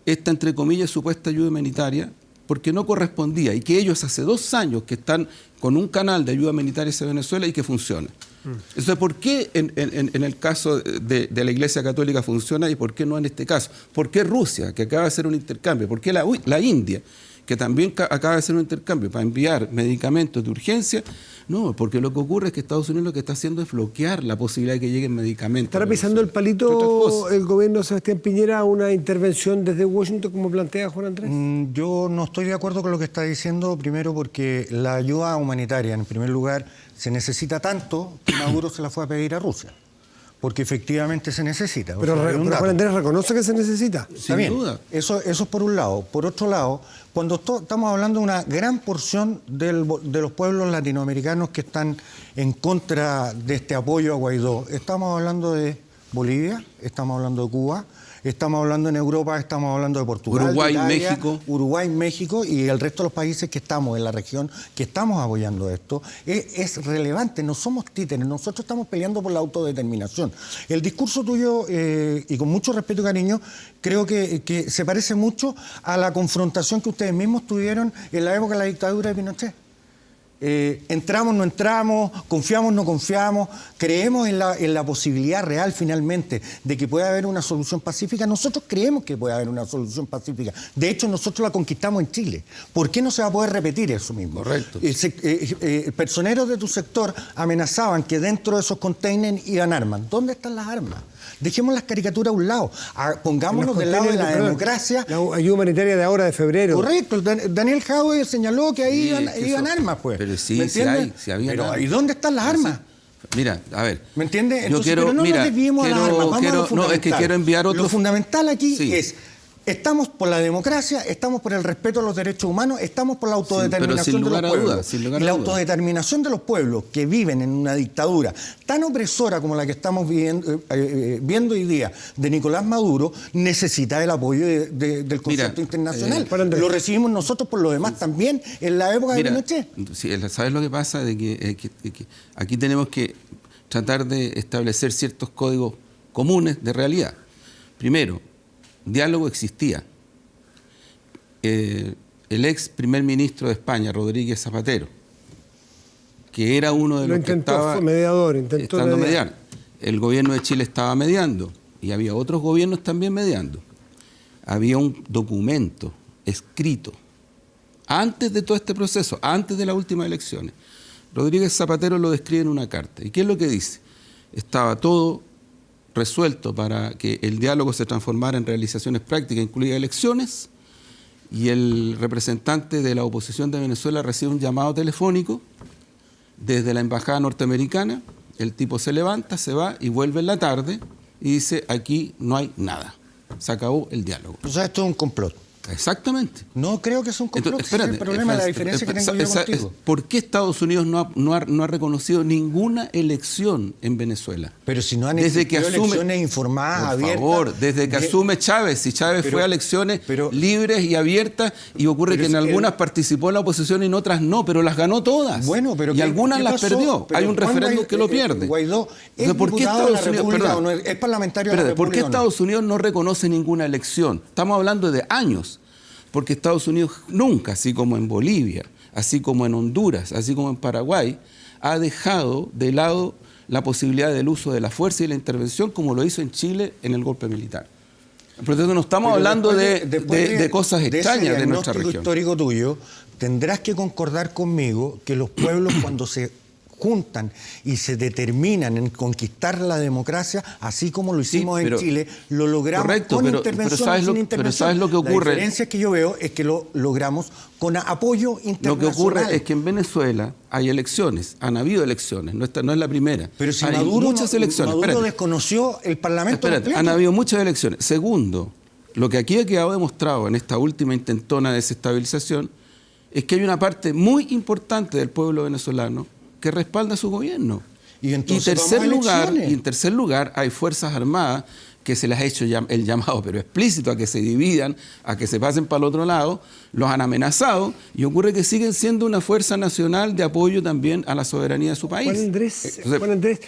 Speaker 4: esta, entre comillas, supuesta ayuda humanitaria porque no correspondía, y que ellos hace 2 años que están con un canal de ayuda humanitaria hacia Venezuela y que funciona. Entonces, ¿por qué en el caso de la Iglesia Católica funciona y por qué no en este caso? ¿Por qué Rusia, que acaba de hacer un intercambio? ¿Por qué la India, que también acaba de hacer un intercambio para enviar medicamentos de urgencia? No, porque lo que ocurre es que Estados Unidos lo que está haciendo es bloquear la posibilidad de que lleguen medicamentos.
Speaker 2: ¿Estará pisando el palito el gobierno de Sebastián Piñera a una intervención desde Washington, como plantea Juan Andrés?
Speaker 3: Yo no estoy de acuerdo con lo que está diciendo, primero porque la ayuda humanitaria, en primer lugar, se necesita tanto que Maduro se la fue a pedir a Rusia. Porque efectivamente se necesita.
Speaker 2: Pero Juan Andrés reconoce que se necesita.
Speaker 4: Sin duda.
Speaker 3: Eso es por un lado. Por otro lado, cuando estamos hablando de una gran porción de los pueblos latinoamericanos que están en contra de este apoyo a Guaidó, estamos hablando de Bolivia, estamos hablando de Cuba, estamos hablando en Europa, estamos hablando de Portugal,
Speaker 4: Uruguay,
Speaker 3: Italia,
Speaker 4: México.
Speaker 3: Uruguay, México y el resto de los países que estamos en la región, que estamos apoyando esto. Es relevante, no somos títeres, nosotros estamos peleando por la autodeterminación. El discurso tuyo, y con mucho respeto y cariño, creo que se parece mucho a la confrontación que ustedes mismos tuvieron en la época de la dictadura de Pinochet. Entramos, no entramos, confiamos, no confiamos, creemos en la posibilidad real finalmente de que pueda haber una solución pacífica. Nosotros creemos que puede haber una solución pacífica. De hecho, nosotros la conquistamos en Chile. ¿Por qué no se va a poder repetir eso mismo?
Speaker 4: Correcto.
Speaker 3: Personeros de tu sector amenazaban que dentro de esos containers iban armas. ¿Dónde están las armas? Dejemos las caricaturas a un lado, pongámonos del lado de la democracia.
Speaker 2: La ayuda humanitaria de ahora, de febrero.
Speaker 3: Correcto, Daniel Jadwe señaló que ahí iban armas, pues.
Speaker 4: Pero sí, si había
Speaker 3: pero ¿y dónde están las armas?
Speaker 4: Mira, a ver.
Speaker 3: ¿Me entiendes?
Speaker 4: Pero no
Speaker 3: nos desviemos a las armas, vamos a lo fundamental.
Speaker 4: No, es que quiero enviar otro.
Speaker 3: Lo fundamental aquí es Estamos por la democracia, estamos por el respeto a los derechos humanos, estamos por la autodeterminación
Speaker 4: pero sin
Speaker 3: de los
Speaker 4: lugar a
Speaker 3: pueblos.
Speaker 4: dudas, sin lugar
Speaker 3: Y
Speaker 4: a
Speaker 3: la
Speaker 4: dudas.
Speaker 3: autodeterminación de los pueblos que viven en una dictadura tan opresora como la que estamos viendo hoy día de Nicolás Maduro necesita el apoyo del concepto internacional. Lo recibimos nosotros por lo demás también en la época de Pinochet.
Speaker 4: Sí, ¿sabes lo que pasa? De que aquí tenemos que tratar de establecer ciertos códigos comunes de realidad. Primero, diálogo existía. El ex primer ministro de España, Rodríguez Zapatero, que era uno de los que estaba
Speaker 2: fue mediador, intentó
Speaker 4: mediar. El gobierno de Chile estaba mediando y había otros gobiernos también mediando. Había un documento escrito antes de todo este proceso, antes de las últimas elecciones. Rodríguez Zapatero lo describe en una carta. ¿Y qué es lo que dice? Estaba todo resuelto para que el diálogo se transformara en realizaciones prácticas, incluidas elecciones, y el representante de la oposición de Venezuela recibe un llamado telefónico desde la embajada norteamericana. El tipo se levanta, se va y vuelve en la tarde y dice: aquí no hay nada, se acabó el diálogo.
Speaker 3: O sea, esto es un complot.
Speaker 4: Exactamente.
Speaker 3: No creo que es un complot.
Speaker 4: Entonces, espérate,
Speaker 3: ese es el problema, la diferencia que tengo yo contigo.
Speaker 4: ¿Por qué Estados Unidos no ha reconocido ninguna elección en Venezuela?
Speaker 3: Pero si no han
Speaker 4: desde
Speaker 3: existido elecciones informadas, abiertas...
Speaker 4: Por favor, desde que asume Chávez, si Chávez fue a elecciones libres y abiertas, y ocurre que en algunas participó la oposición y en otras no, pero las ganó todas.
Speaker 3: Bueno, pero
Speaker 4: y algunas las perdió. Hay un referéndum que lo pierde.
Speaker 3: Guaidó es
Speaker 4: Entonces, ¿por qué
Speaker 3: diputado de la
Speaker 4: Estados Unidos,
Speaker 3: República
Speaker 4: perdón,
Speaker 3: o no es parlamentario de la República?
Speaker 4: ¿Por qué
Speaker 3: o no?
Speaker 4: Estados Unidos no reconoce ninguna elección? Estamos hablando de años. Porque Estados Unidos nunca, así como en Bolivia, así como en Honduras, así como en Paraguay, ha dejado de lado la posibilidad del uso de la fuerza y la intervención, como lo hizo en Chile en el golpe militar. Por lo tanto, no estamos hablando de cosas extrañas de nuestra región.
Speaker 3: Histórico tuyo, tendrás que concordar conmigo que los pueblos cuando se juntan y se determinan en conquistar la democracia, así como lo hicimos en Chile, lo logramos con intervención o sin intervención. Pero ¿sabes lo que ocurre? La diferencia que yo veo es que lo logramos con apoyo internacional.
Speaker 4: Lo que ocurre es que en Venezuela hay elecciones, han habido elecciones, no es la primera.
Speaker 3: Pero si
Speaker 4: hay
Speaker 3: Maduro,
Speaker 4: muchas elecciones.
Speaker 3: Maduro desconoció el Parlamento.
Speaker 4: Han habido muchas elecciones. Segundo, lo que aquí ha quedado demostrado en esta última intentona de desestabilización es que hay una parte muy importante del pueblo venezolano que respalda a su gobierno. Y en tercer lugar, hay Fuerzas Armadas que se les ha hecho el llamado, pero explícito, a que se dividan, a que se pasen para el otro lado, los han amenazado, y ocurre que siguen siendo una fuerza nacional de apoyo también a la soberanía de su país.
Speaker 2: Juan Andrés,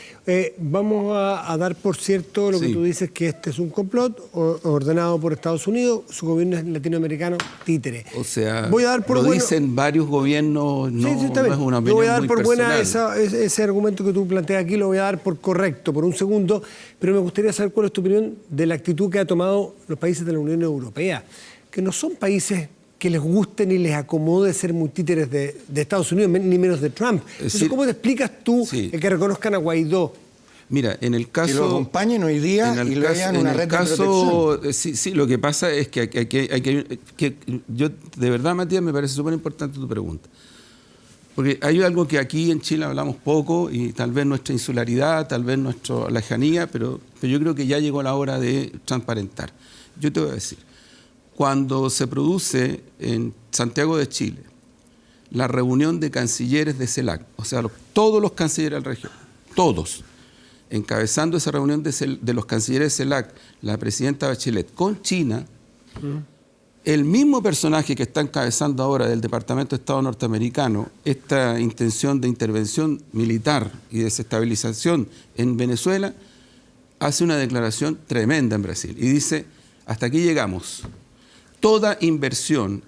Speaker 2: vamos a dar por cierto lo que tú dices, que este es un complot ordenado por Estados Unidos, su gobierno es latinoamericano, títere.
Speaker 4: O sea,
Speaker 2: voy a dar por
Speaker 4: dicen varios gobiernos, no es una opinión.
Speaker 2: Yo voy a dar por buena
Speaker 4: personal.
Speaker 2: ese argumento que tú planteas aquí, lo voy a dar por correcto por un segundo, pero me gustaría saber cuál es tu opinión de la actitud que ha tomado los países de la Unión Europea, que no son países que les guste ni les acomode ser muy títeres de Estados Unidos, ni menos de Trump. Entonces, ¿cómo te explicas tú el que reconozcan a Guaidó?
Speaker 4: Mira, en el caso...
Speaker 3: Que lo acompañen hoy día y lo hagan una red de protección.
Speaker 4: Sí, lo que pasa es que yo, de verdad, Matías, me parece súper importante tu pregunta. Porque hay algo que aquí en Chile hablamos poco, y tal vez nuestra insularidad, tal vez nuestra lejanía, pero yo creo que ya llegó la hora de transparentar. Yo te voy a decir, cuando se produce en Santiago de Chile la reunión de cancilleres de CELAC, o sea, todos los cancilleres de la región, todos, encabezando esa reunión de los cancilleres de CELAC, la presidenta Bachelet con China, el mismo personaje que está encabezando ahora del Departamento de Estado norteamericano esta intención de intervención militar y desestabilización en Venezuela, hace una declaración tremenda en Brasil y dice: hasta aquí llegamos. Toda inversión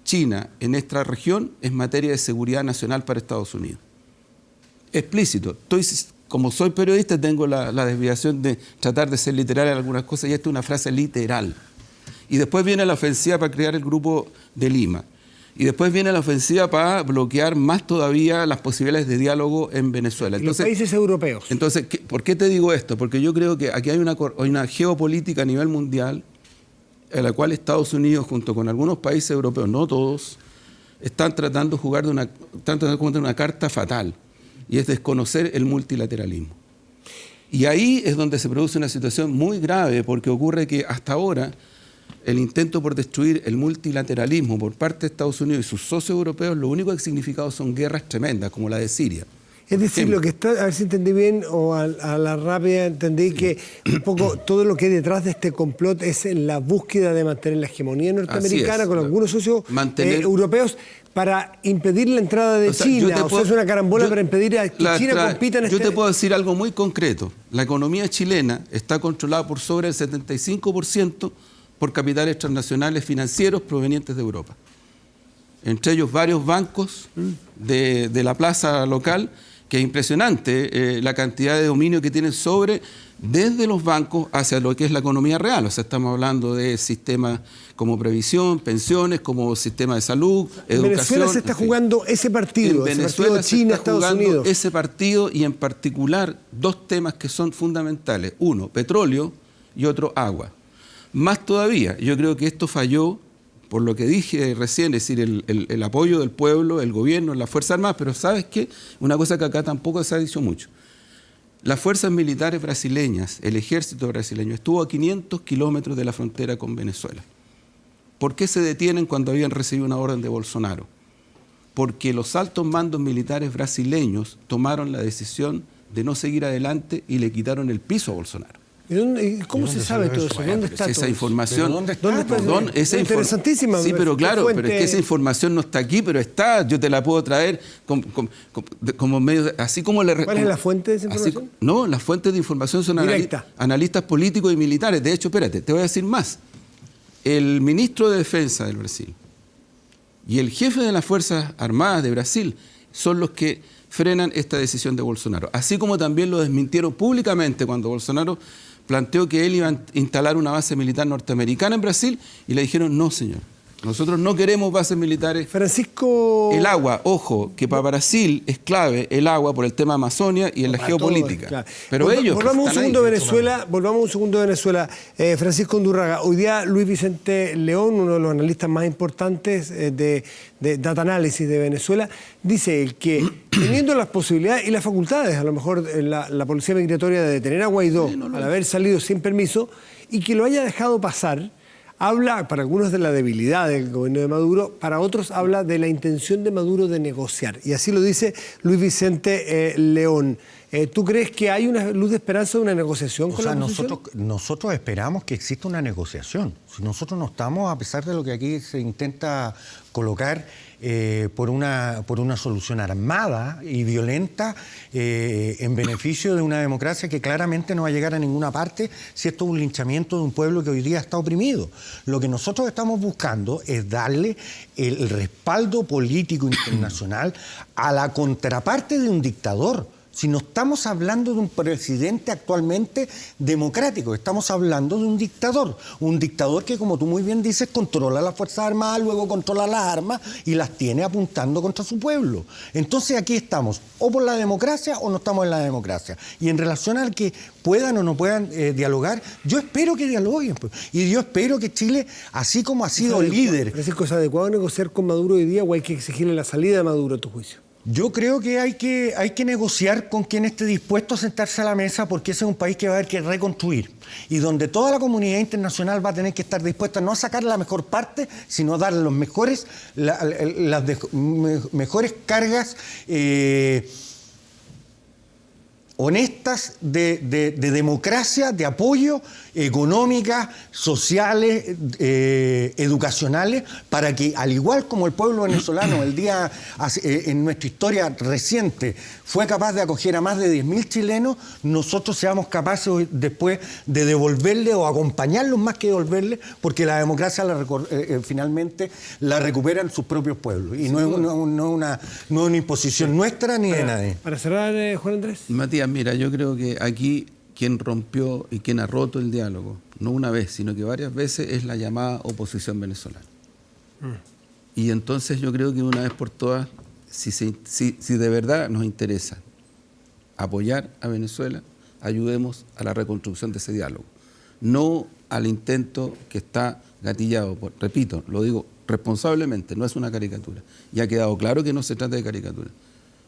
Speaker 4: china en esta región es materia de seguridad nacional para Estados Unidos. Explícito. Como soy periodista, tengo la desviación de tratar de ser literal en algunas cosas, y esta es una frase literal. Y después viene la ofensiva para crear el Grupo de Lima. Y después viene la ofensiva para bloquear más todavía las posibilidades de diálogo en Venezuela.
Speaker 2: Entonces, los países europeos.
Speaker 4: Entonces, ¿por qué te digo esto? Porque yo creo que aquí hay una geopolítica a nivel mundial en la cual Estados Unidos, junto con algunos países europeos, no todos, están tratando de jugar una carta fatal, y es desconocer el multilateralismo. Y ahí es donde se produce una situación muy grave, porque ocurre que hasta ahora el intento por destruir el multilateralismo por parte de Estados Unidos y sus socios europeos, lo único que ha significado son guerras tremendas, como la de Siria.
Speaker 2: Es decir, lo que está, a ver si entendí bien o a la rápida entendí que un poco todo lo que hay detrás de este complot es en la búsqueda de mantener la hegemonía norteamericana con algunos socios europeos para impedir la entrada de China. Es una carambola para impedir a que China compita en este...
Speaker 4: Yo te puedo decir algo muy concreto. La economía chilena está controlada por sobre el 75% por capitales transnacionales financieros provenientes de Europa. Entre ellos varios bancos de la plaza local, que es impresionante la cantidad de dominio que tienen sobre, desde los bancos hacia lo que es la economía real. O sea, estamos hablando de sistemas como previsión, pensiones, como sistema de salud, educación.
Speaker 2: En Venezuela se está jugando ese partido,
Speaker 4: en Venezuela
Speaker 2: China, Estados Unidos.
Speaker 4: Ese partido, y en particular dos temas que son fundamentales. Uno, petróleo, y otro, agua. Más todavía, yo creo que esto falló por lo que dije recién, es decir, el apoyo del pueblo, el gobierno, las Fuerzas Armadas, pero ¿sabes qué? Una cosa que acá tampoco se ha dicho mucho. Las fuerzas militares brasileñas, el ejército brasileño, estuvo a 500 kilómetros de la frontera con Venezuela. ¿Por qué se detienen cuando habían recibido una orden de Bolsonaro? Porque los altos mandos militares brasileños tomaron la decisión de no seguir adelante y le quitaron el piso a Bolsonaro.
Speaker 2: ¿Y cómo se sabe todo eso? ¿Dónde está
Speaker 4: esa
Speaker 2: todo
Speaker 4: información?
Speaker 2: ¿Dónde está?
Speaker 4: Interesantísima. Sí, pero claro, pero es que esa información no está aquí, pero está. Yo te la puedo traer como medio, así como le.
Speaker 2: ¿Cuál es la fuente de esa información?
Speaker 4: No, las fuentes de información son analistas políticos y militares. De hecho, espérate, te voy a decir más. El ministro de Defensa del Brasil y el jefe de las Fuerzas Armadas de Brasil son los que frenan esta decisión de Bolsonaro. Así como también lo desmintieron públicamente cuando Bolsonaro planteó que él iba a instalar una base militar norteamericana en Brasil y le dijeron, no señor, nosotros no queremos bases militares.
Speaker 2: Francisco...
Speaker 4: El agua, ojo, que para Brasil es clave el agua por el tema Amazonia y en la geopolítica. Claro. Pero ellos...
Speaker 2: Volvamos un segundo a Venezuela. Francisco Undurraga, hoy día Luis Vicente León, uno de los analistas más importantes de Data Analysis de Venezuela, dice que teniendo las posibilidades y las facultades, a lo mejor la policía migratoria de detener a Guaidó al haber salido sin permiso y que lo haya dejado pasar, habla para algunos de la debilidad del gobierno de Maduro, para otros habla de la intención de Maduro de negociar. Y así lo dice Luis Vicente León. ¿Tú crees que hay una luz de esperanza de una negociación con la oposición?
Speaker 3: Nosotros esperamos que exista una negociación. Si nosotros no estamos, a pesar de lo que aquí se intenta colocar, por una solución armada y violenta en beneficio de una democracia que claramente no va a llegar a ninguna parte si esto es un linchamiento de un pueblo que hoy día está oprimido. Lo que nosotros estamos buscando es darle el respaldo político internacional a la contraparte de un dictador. Si no estamos hablando de un presidente actualmente democrático, estamos hablando de un dictador que, como tú muy bien dices, controla las Fuerzas Armadas, luego controla las armas y las tiene apuntando contra su pueblo. Entonces aquí estamos, o por la democracia o no estamos en la democracia. Y en relación al que puedan o no puedan dialogar, yo espero que dialoguen. Y yo espero que Chile, así como ha sido líder...
Speaker 2: Francisco, ¿es adecuado negociar con Maduro hoy día o hay que exigirle la salida de Maduro, a tu juicio?
Speaker 3: Yo creo que hay que negociar con quien esté dispuesto a sentarse a la mesa, porque ese es un país que va a haber que reconstruir y donde toda la comunidad internacional va a tener que estar dispuesta no a sacar la mejor parte, sino a darle las mejores cargas honestas de democracia, de apoyo, económicas, sociales, educacionales, para que, al igual como el pueblo venezolano en nuestra historia reciente fue capaz de acoger a más de 10.000 chilenos, nosotros seamos capaces después de devolverle o acompañarlos más que devolverle, porque la democracia finalmente la recuperan sus propios pueblos. Y no es una imposición nuestra ni de nadie.
Speaker 2: Para cerrar, Juan Andrés.
Speaker 4: Matías, mira, yo creo que aquí quien rompió y quien ha roto el diálogo, no una vez, sino que varias veces, es la llamada oposición venezolana. Y entonces yo creo que una vez por todas, si de verdad nos interesa apoyar a Venezuela, ayudemos a la reconstrucción de ese diálogo. No al intento que está gatillado, repito, lo digo responsablemente, no es una caricatura. Y ha quedado claro que no se trata de caricatura,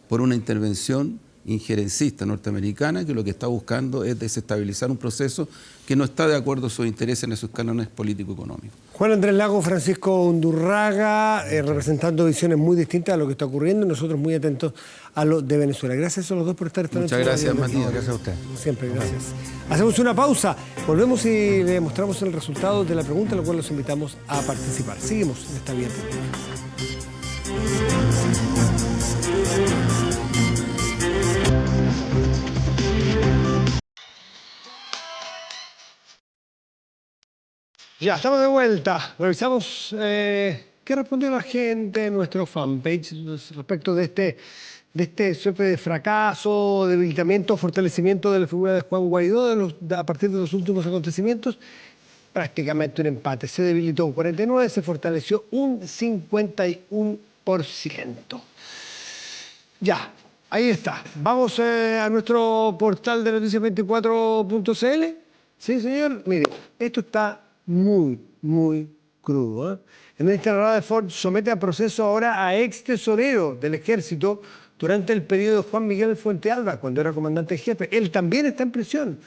Speaker 4: por una intervención injerencista norteamericana que lo que está buscando es desestabilizar un proceso que no está de acuerdo a sus intereses en esos cánones político-económicos.
Speaker 2: Juan Andrés Lago, Francisco Undurraga, representando visiones muy distintas a lo que está ocurriendo, nosotros muy atentos a lo de Venezuela. Gracias a los dos por estar esta noche.
Speaker 4: Muchas gracias, Matías.
Speaker 3: Gracias a usted.
Speaker 2: Como siempre, gracias. Hacemos una pausa, volvemos y le mostramos el resultado de la pregunta, a la cual los invitamos a participar. Seguimos en esta vía pública. Ya, estamos de vuelta. Revisamos qué respondió la gente en nuestro fanpage respecto de este suerte de fracaso, debilitamiento, fortalecimiento de la figura de Juan Guaidó a partir de los últimos acontecimientos. Prácticamente un empate. Se debilitó un 49%, se fortaleció un 51%. Ya, ahí está. Vamos a nuestro portal de noticias24.cl. Sí, señor. Mire, esto está muy, muy crudo. En esta narrada de Ford somete a proceso ahora a ex tesorero del ejército durante el periodo de Juan Miguel Fuente Alba, cuando era comandante en jefe. Él también está en prisión.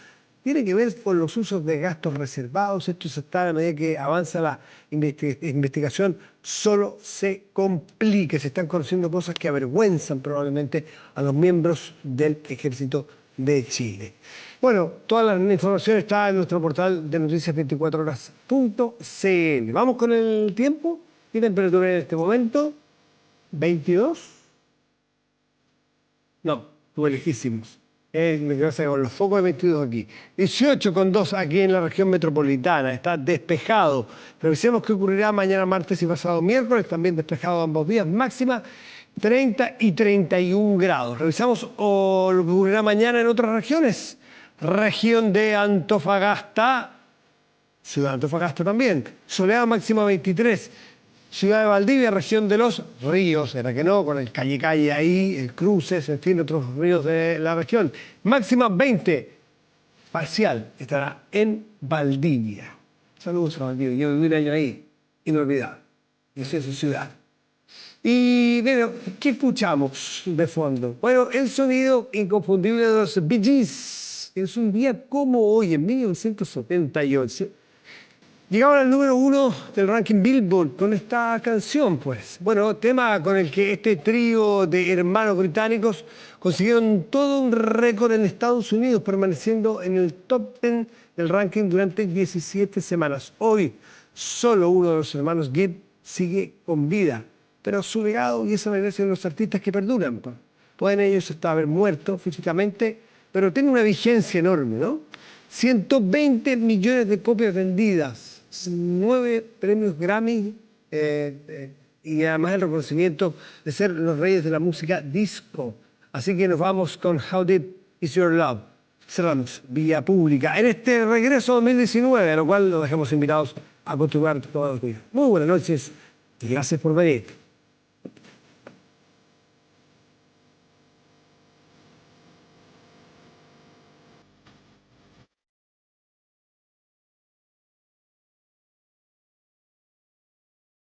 Speaker 2: Tiene que ver con los usos de gastos reservados. Esto se está a medida que avanza la investigación, solo se complica. Se están conociendo cosas que avergüenzan probablemente a los miembros del Ejército de Chile. Bueno, toda la información está en nuestro portal de noticias24horas.cl. Vamos con el tiempo. ¿Qué temperatura en este momento? 22. No, estuve lejísimos. Me quedo con los focos de 22 aquí. 18,2 aquí en la región metropolitana. Está despejado. Revisemos qué ocurrirá mañana martes y pasado miércoles. También despejado ambos días. Máxima 30 y 31 grados. Revisamos lo que ocurrirá mañana en otras regiones. Región de Antofagasta. Ciudad de Antofagasta también. Soleado máxima 23. Ciudad de Valdivia, región de los ríos, era que no, con el calle ahí, el Cruces, en fin, otros ríos de la región. Máxima 20, parcial, estará en Valdivia. Saludos a Valdivia, yo viví un año ahí, inolvidable. Esa es su ciudad. Y bueno, ¿qué escuchamos de fondo? Bueno, el sonido inconfundible de los Bee Gees. Es un día como hoy, en 1978. Llegamos al número 1 del ranking Billboard con esta canción, pues. Bueno, tema con el que este trío de hermanos británicos consiguieron todo un récord en Estados Unidos, permaneciendo en el top 10 del ranking durante 17 semanas. Hoy, solo uno de los hermanos Gibb sigue con vida, pero su legado y esa merece de los artistas que perduran. Pueden ellos haber muerto físicamente, pero tienen una vigencia enorme, ¿no? 120 millones de copias vendidas. 9 premios Grammy y además el reconocimiento de ser los reyes de la música disco. Así que nos vamos con How Deep Is Your Love. Cerramos vía pública en este regreso 2019, a lo cual los dejamos invitados a continuar todos los días. Muy buenas noches y gracias por venir.